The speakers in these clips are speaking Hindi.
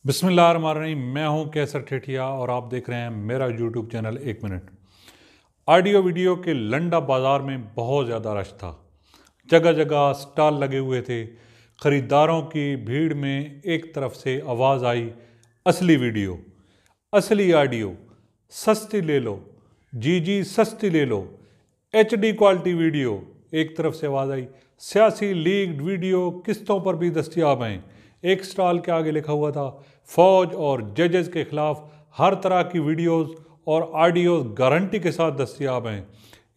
बिस्मिल्लाहिर्रहमानिर्रहीम। मैं हूं कैसर ठेठिया और आप देख रहे हैं मेरा YouTube channel 1 minute. Audio video के लंडा बाज़ार में बहुत ज़्यादा रश था। जगह जगह स्टॉल लगे हुए थे। ख़रीदारों की भीड़ में एक तरफ से आवाज़ आई, असली वीडियो, असली ऑडियो, सस्ती ले लो, जी सस्ती ले लो, HD क्वालिटी वीडियो। एक तरफ से आवाज़ आई, सियासी लीक्ड वीडियो किस्तों पर भी दस्तयाब हैं। एक स्टॉल के आगे लिखा हुआ था, फ़ौज और जजेस के ख़िलाफ़ हर तरह की वीडियोज़ और ऑडियोज़ गारंटी के साथ दस्तयाब हैं।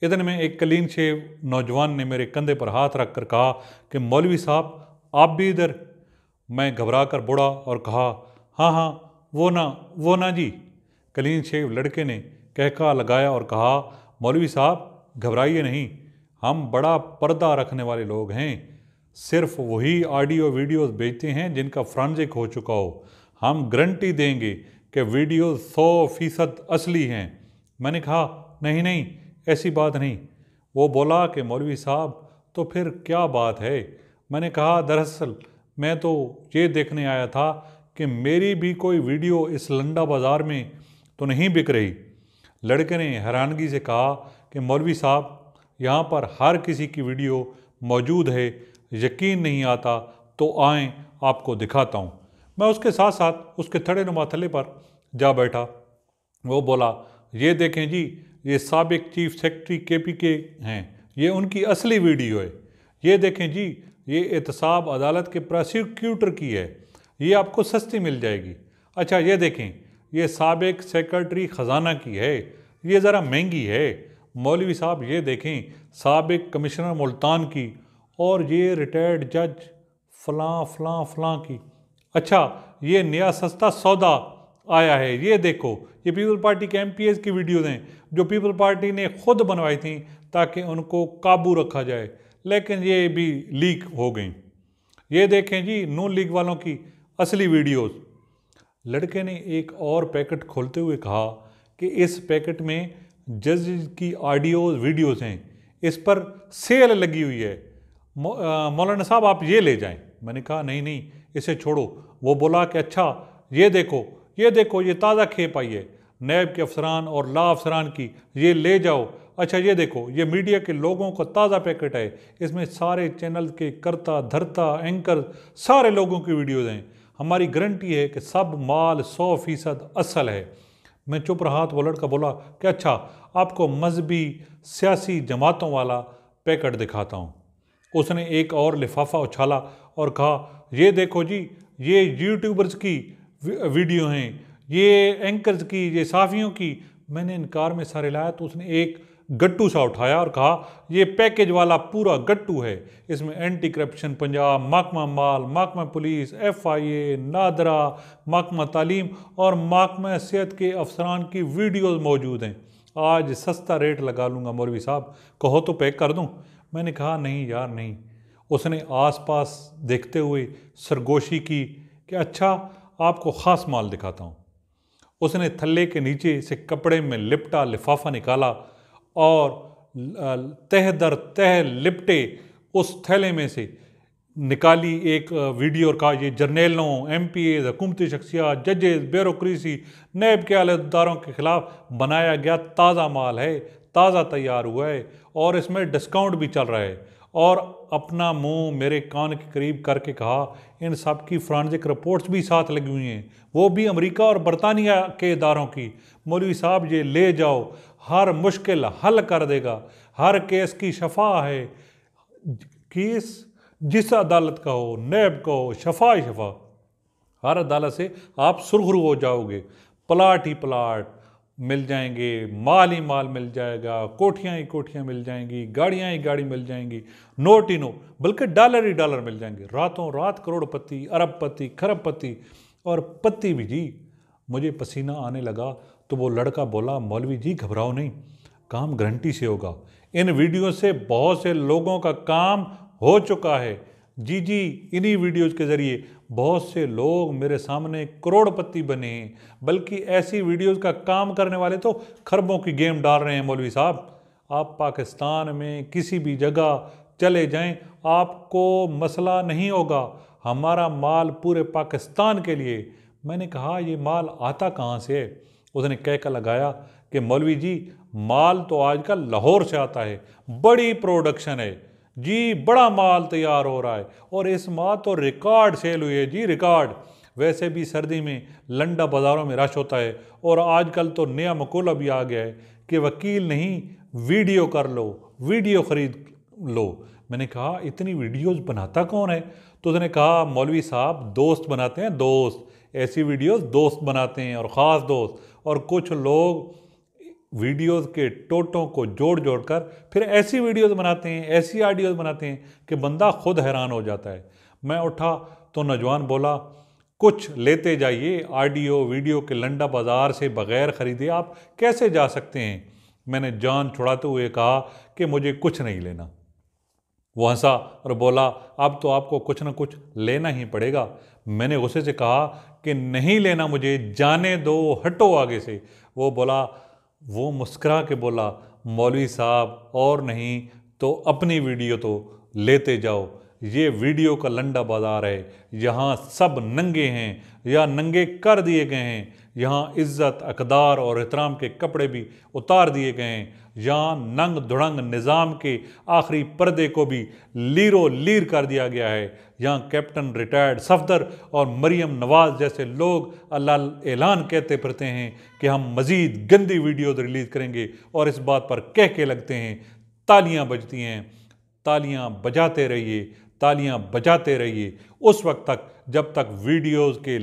इतने में एक क्लीन शेव नौजवान ने मेरे कंधे पर हाथ रख कर कहा कि मौलवी साहब आप भी इधर। मैं घबरा कर बुड़ा और कहा, हाँ वो ना जी। क्लीन शेव लड़के ने कहका लगाया और कहा, मौलवी साहब घबराइए नहीं, हम बड़ा पर्दा रखने वाले लोग हैं। सिर्फ वही ऑडियो वीडियोस बेचते हैं जिनका फ्रांजिक हो चुका हो। हम गारंटी देंगे कि वीडियो 100% असली हैं। मैंने कहा, नहीं ऐसी बात नहीं। वो बोला कि मौलवी साहब तो फिर क्या बात है। मैंने कहा, दरअसल मैं तो ये देखने आया था कि मेरी भी कोई वीडियो इस लंडा बाज़ार में तो नहीं बिक रही। लड़के ने हैरानगी से कहा कि मौलवी साहब यहाँ पर हर किसी की वीडियो मौजूद है, यकीन नहीं आता तो आएँ आपको दिखाता हूँ। मैं उसके साथ साथ उसके थड़े नुमा थल्ले पर जा बैठा। वो बोला, ये देखें जी, ये साबिक चीफ सेक्रेटरी KPK हैं, ये उनकी असली वीडियो है। ये देखें जी, ये एहतसाब अदालत के प्रोसिक्यूटर की है, ये आपको सस्ती मिल जाएगी। अच्छा ये देखें, ये साबिक सेक्रेटरी ख़जाना की है, ये ज़रा महंगी है। मौलवी साहब ये देखें, साबिक कमिश्नर मुल्तान की, और ये रिटायर्ड जज फलां की। अच्छा ये नया सस्ता सौदा आया है, ये देखो, ये पीपल पार्टी के MPs की वीडियोज़ हैं जो पीपल पार्टी ने ख़ुद बनवाई थी ताकि उनको काबू रखा जाए, लेकिन ये भी लीक हो गई। ये देखें जी, नून लीग वालों की असली वीडियोज़। लड़के ने एक और पैकेट खोलते हुए कहा कि इस पैकेट में जज की ऑडियोज़ वीडियोज़ हैं, इस पर सेल लगी हुई है, मौलाना साहब आप ये ले जाएं। मैंने कहा, नहीं इसे छोड़ो। वो बोला कि अच्छा ये देखो ये ताज़ा खेप आई है, नैब के अफसरान और ला अफसरान की, ये ले जाओ। अच्छा ये देखो, ये मीडिया के लोगों का ताज़ा पैकेट है, इसमें सारे चैनल के करता धरता एंकर सारे लोगों की वीडियोज़ हैं। हमारी गारंटी है कि सब माल 100% असल है। मैं चुप रहा तो वो लड़का बोला कि अच्छा आपको मजहबी सियासी जमातों वाला पैकेट दिखाता हूँ। उसने एक और लिफाफा उछाला और कहा, ये देखो जी, ये यूट्यूबर्स की वीडियो हैं, ये एंकर्स की, ये साफ़ियों की। मैंने इनकार में सर हिलाया तो उसने एक गट्टू सा उठाया और कहा, ये पैकेज वाला पूरा गट्टू है, इसमें एंटी करप्शन पंजाब, महकमा माल, महकमा पुलिस, FIA, नादरा, महकमा तालीम और महकमा सेहत के अफसरान की वीडियोज़ मौजूद हैं। आज सस्ता रेट लगा लूँगा मौलवी साहब, कहो तो पैक कर दूँ। मैंने कहा, नहीं यार नहीं। उसने आसपास देखते हुए सरगोशी की कि अच्छा आपको ख़ास माल दिखाता हूँ। उसने थल्ले के नीचे से कपड़े में लिपटा लिफाफा निकाला और तह दर तह लिपटे उस थैले में से निकाली एक वीडियो और कहा, ये जर्नैलों, MPs, हुकूमती शख्सियात, जजेस, बेवरोक्रेसी, नैब के अहदेदारों के ख़िलाफ़ बनाया गया ताज़ा माल है, ताज़ा तैयार हुआ है और इसमें डिस्काउंट भी चल रहा है। और अपना मुंह मेरे कान के करीब करके कहा, इन सब की फ्रांजिक रिपोर्ट्स भी साथ लगी हुई हैं, वो भी अमेरिका और बरतानिया के इदारों की। मौलवी साहब ये ले जाओ, हर मुश्किल हल कर देगा, हर केस की शफा है। केस जिस अदालत का हो, नैब का हो, शफा हर अदालत से आप सुरखरू हो जाओगे। प्लाट ही प्लाट मिल जाएंगे, माल ही माल मिल जाएगा, कोठियाँ ही कोठियाँ मिल जाएंगी, गाड़ियाँ ही गाड़ी मिल जाएंगी, नोट ही नोट, बल्कि डॉलर ही डॉलर मिल जाएंगे। रातों रात करोड़पति, अरबपति, खरबपति और पति भी जी। मुझे पसीना आने लगा तो वो लड़का बोला, मौलवी जी घबराओ नहीं, काम गारंटी से होगा। इन वीडियो से बहुत से लोगों का काम हो चुका है जी, इन्हीं वीडियोज़ के ज़रिए बहुत से लोग मेरे सामने करोड़पति बने हैं, बल्कि ऐसी वीडियोज़ का काम करने वाले तो खरबों की गेम डाल रहे हैं। मौलवी साहब आप पाकिस्तान में किसी भी जगह चले जाएं, आपको मसला नहीं होगा। हमारा माल पूरे पाकिस्तान के लिए मैंने कहा ये माल आता कहाँ से है? उसने कह लगाया कि मौलवी जी माल तो आजकल लाहौर से आता है, बड़ी प्रोडक्शन है जी, बड़ा माल तैयार हो रहा है और इस माह तो रिकॉर्ड सेल हुई है जी, रिकॉर्ड। वैसे भी सर्दी में लंडा बाज़ारों में रश होता है और आजकल तो नया मकूला भी आ गया है कि वकील नहीं वीडियो कर लो, वीडियो ख़रीद लो। मैंने कहा इतनी वीडियोस बनाता कौन है? तो उसने कहा मौलवी साहब दोस्त बनाते हैं, दोस्त, ऐसी वीडियोस दोस्त बनाते हैं और ख़ास दोस्त, और कुछ लोग वीडियोस के टोटों को जोड़ जोड़ कर फिर ऐसी वीडियोस बनाते हैं, ऐसी ऑडियोस बनाते हैं कि बंदा खुद हैरान हो जाता है। मैं उठा तो नौजवान बोला कुछ लेते जाइए, ऑडियो वीडियो के लंडा बाज़ार से बग़ैर ख़रीदे आप कैसे जा सकते हैं? मैंने जान छुड़ाते हुए कहा कि मुझे कुछ नहीं लेना। वो हंसा और बोला अब तो आपको कुछ ना कुछ लेना ही पड़ेगा। मैंने गुस्से से कहा कि नहीं लेना मुझे, जाने दो, हटो आगे से। वो मुस्कुरा के बोला मौलवी साहब और नहीं तो अपनी वीडियो तो लेते जाओ, ये वीडियो का लंडा बाज़ार है, यहाँ सब नंगे हैं या नंगे कर दिए गए हैं, यहाँ इज़्ज़त, अकदार और एहतराम के कपड़े भी उतार दिए गए हैं, यहाँ नंग धुड़ंग निज़ाम के आखिरी पर्दे को भी लीरो लीर कर दिया गया है, यहाँ कैप्टन रिटायर्ड सफदर और मरियम नवाज जैसे लोग अल्लाह ऐलान कहते फिरते हैं कि हम मज़ीद गंदी वीडियोज़ रिलीज़ करेंगे और इस बात पर कह के लगते हैं। तालियां बजती हैं, तालियां बजाते रहिए, तालियां बजाते रहिए उस वक्त तक जब तक वीडियोज़ के